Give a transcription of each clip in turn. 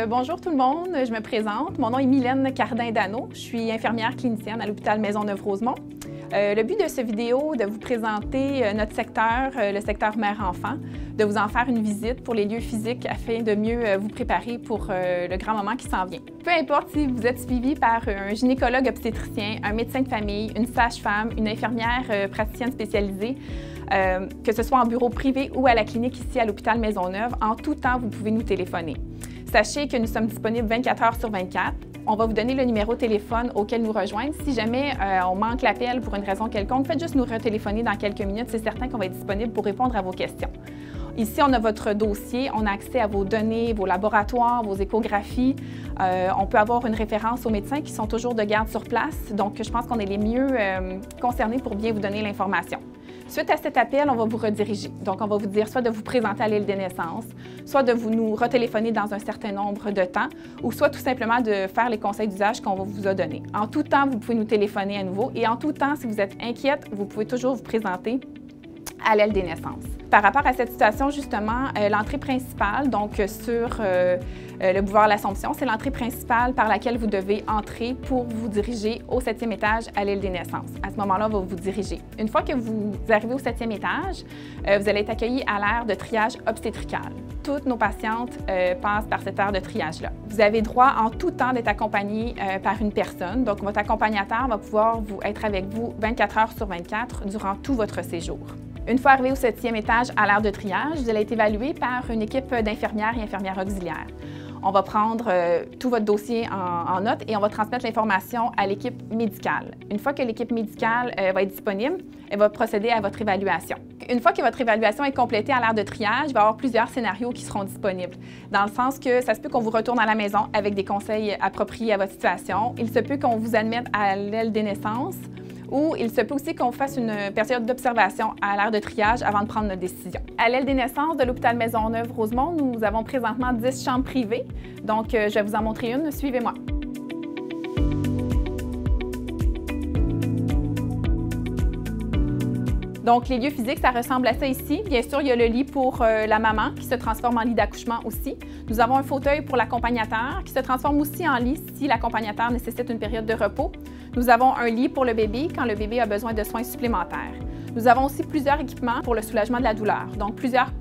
Bonjour tout le monde, je me présente. Mon nom est Mylène Cardin-Dano. Je suis infirmière clinicienne à l'hôpital Maisonneuve-Rosemont. Le but de cette vidéo est de vous présenter notre secteur, le secteur mère-enfant, de vous en faire une visite pour les lieux physiques afin de mieux vous préparer pour le grand moment qui s'en vient. Peu importe si vous êtes suivi par un gynécologue obstétricien, un médecin de famille, une sage-femme, une infirmière praticienne spécialisée, que ce soit en bureau privé ou à la clinique ici à l'hôpital Maisonneuve, en tout temps, vous pouvez nous téléphoner. Sachez que nous sommes disponibles 24 heures sur 24. On va vous donner le numéro de téléphone auquel nous rejoindre. Si jamais on manque l'appel pour une raison quelconque, faites juste nous retéléphoner dans quelques minutes. C'est certain qu'on va être disponible pour répondre à vos questions. Ici, on a votre dossier, on a accès à vos données, vos laboratoires, vos échographies. On peut avoir une référence aux médecins qui sont toujours de garde sur place. Donc, je pense qu'on est les mieux concernés pour bien vous donner l'information. Suite à cet appel, on va vous rediriger. Donc, on va vous dire soit de vous présenter à l'île des naissances, soit de vous nous retéléphoner dans un certain nombre de temps, ou soit tout simplement de faire les conseils d'usage qu'on vous a donnés. En tout temps, vous pouvez nous téléphoner à nouveau et en tout temps, si vous êtes inquiète, vous pouvez toujours vous présenter à l'aile des naissances. Par rapport à cette situation, justement, l'entrée principale, donc sur le boulevard L'Assomption, c'est l'entrée principale par laquelle vous devez entrer pour vous diriger au 7e étage à l'île des naissances. À ce moment-là, on va vous diriger. Une fois que vous arrivez au 7e étage, vous allez être accueilli à l'aire de triage obstétrical. Toutes nos patientes passent par cette aire de triage-là. Vous avez droit en tout temps d'être accompagné par une personne. Donc, votre accompagnateur va pouvoir être avec vous 24 heures sur 24 durant tout votre séjour. Une fois arrivé au 7e étage à l'aire de triage, vous allez être évalué par une équipe d'infirmières et infirmières auxiliaires. On va prendre tout votre dossier en note et on va transmettre l'information à l'équipe médicale. Une fois que l'équipe médicale va être disponible, elle va procéder à votre évaluation. Une fois que votre évaluation est complétée à l'aire de triage, il va y avoir plusieurs scénarios qui seront disponibles. Dans le sens que ça se peut qu'on vous retourne à la maison avec des conseils appropriés à votre situation. Il se peut qu'on vous admette à l'aile des naissances, ou il se peut aussi qu'on fasse une période d'observation à l'aire de triage avant de prendre notre décision. À l'aile des naissances de l'hôpital Maisonneuve-Rosemont, nous avons présentement 10 chambres privées. Donc, je vais vous en montrer une. Suivez-moi. Donc, les lieux physiques, ça ressemble à ça ici. Bien sûr, il y a le lit pour la maman qui se transforme en lit d'accouchement aussi. Nous avons un fauteuil pour l'accompagnateur qui se transforme aussi en lit si l'accompagnateur nécessite une période de repos. Nous avons un lit pour le bébé quand le bébé a besoin de soins supplémentaires. Nous avons aussi plusieurs équipements pour le soulagement de la douleur. Donc, plusieurs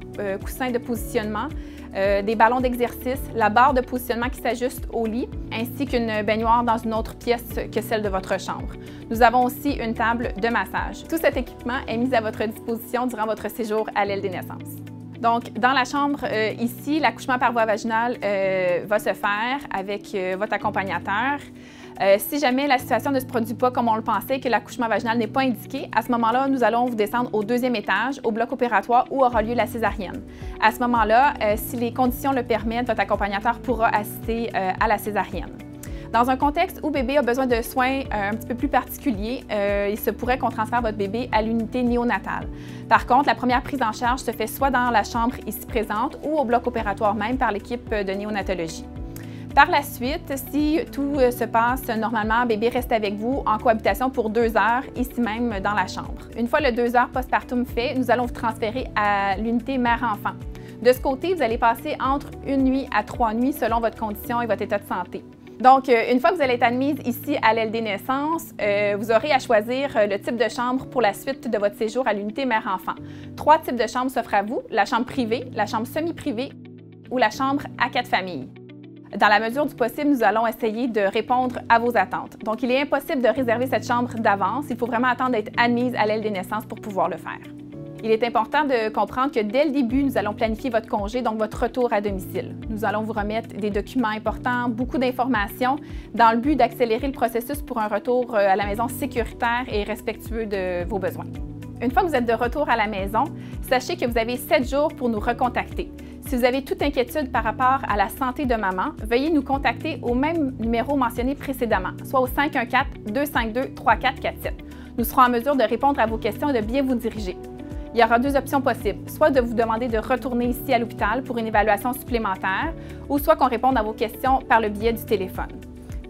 coussins de positionnement, des ballons d'exercice, la barre de positionnement qui s'ajuste au lit, ainsi qu'une baignoire dans une autre pièce que celle de votre chambre. Nous avons aussi une table de massage. Tout cet équipement est mis à votre disposition durant votre séjour à l'aile des naissances. Donc, dans la chambre, ici, l'accouchement par voie vaginale va se faire avec votre accompagnateur. Si jamais la situation ne se produit pas comme on le pensait, que l'accouchement vaginal n'est pas indiqué, à ce moment-là, nous allons vous descendre au 2e étage, au bloc opératoire où aura lieu la césarienne. À ce moment-là, si les conditions le permettent, votre accompagnateur pourra assister à la césarienne. Dans un contexte où bébé a besoin de soins un petit peu plus particuliers, il se pourrait qu'on transfère votre bébé à l'unité néonatale. Par contre, la première prise en charge se fait soit dans la chambre ici présente ou au bloc opératoire même par l'équipe de néonatologie. Par la suite, si tout se passe normalement, bébé reste avec vous en cohabitation pour 2 heures, ici même dans la chambre. Une fois le 2 heures postpartum fait, nous allons vous transférer à l'unité mère-enfant. De ce côté, vous allez passer entre 1 nuit à 3 nuits selon votre condition et votre état de santé. Donc, une fois que vous allez être admise ici à l'aile des naissances, vous aurez à choisir le type de chambre pour la suite de votre séjour à l'unité mère-enfant. 3 types de chambres s'offrent à vous, la chambre privée, la chambre semi-privée ou la chambre à 4 familles. Dans la mesure du possible, nous allons essayer de répondre à vos attentes. Donc, il est impossible de réserver cette chambre d'avance. Il faut vraiment attendre d'être admise à l'aile des naissances pour pouvoir le faire. Il est important de comprendre que dès le début, nous allons planifier votre congé, donc votre retour à domicile. Nous allons vous remettre des documents importants, beaucoup d'informations, dans le but d'accélérer le processus pour un retour à la maison sécuritaire et respectueux de vos besoins. Une fois que vous êtes de retour à la maison, sachez que vous avez 7 jours pour nous recontacter. Si vous avez toute inquiétude par rapport à la santé de maman, veuillez nous contacter au même numéro mentionné précédemment, soit au 514-252-3447. Nous serons en mesure de répondre à vos questions et de bien vous diriger. Il y aura 2 options possibles, soit de vous demander de retourner ici à l'hôpital pour une évaluation supplémentaire, ou soit qu'on réponde à vos questions par le biais du téléphone.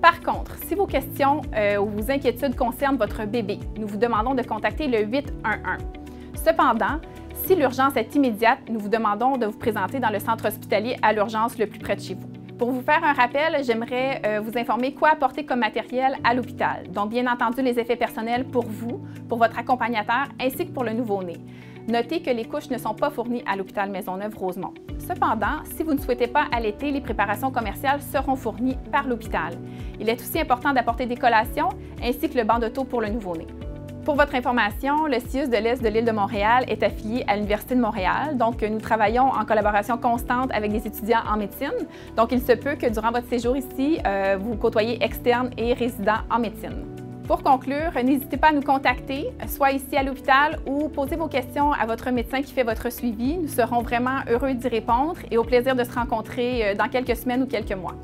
Par contre, si vos questions ou vos inquiétudes concernent votre bébé, nous vous demandons de contacter le 811. Cependant, si l'urgence est immédiate, nous vous demandons de vous présenter dans le centre hospitalier à l'urgence le plus près de chez vous. Pour vous faire un rappel, j'aimerais vous informer quoi apporter comme matériel à l'hôpital. Donc, bien entendu, les effets personnels pour vous, pour votre accompagnateur, ainsi que pour le nouveau-né. Notez que les couches ne sont pas fournies à l'hôpital Maisonneuve-Rosemont. Cependant, si vous ne souhaitez pas allaiter, les préparations commerciales seront fournies par l'hôpital. Il est aussi important d'apporter des collations ainsi que le banc d'auto pour le nouveau-né. Pour votre information, le CIUS de l'Est de l'île de Montréal est affilié à l'Université de Montréal. Donc, nous travaillons en collaboration constante avec des étudiants en médecine. Donc, il se peut que durant votre séjour ici, vous côtoyez externes et résidents en médecine. Pour conclure, n'hésitez pas à nous contacter, soit ici à l'hôpital ou posez vos questions à votre médecin qui fait votre suivi. Nous serons vraiment heureux d'y répondre et au plaisir de se rencontrer dans quelques semaines ou quelques mois.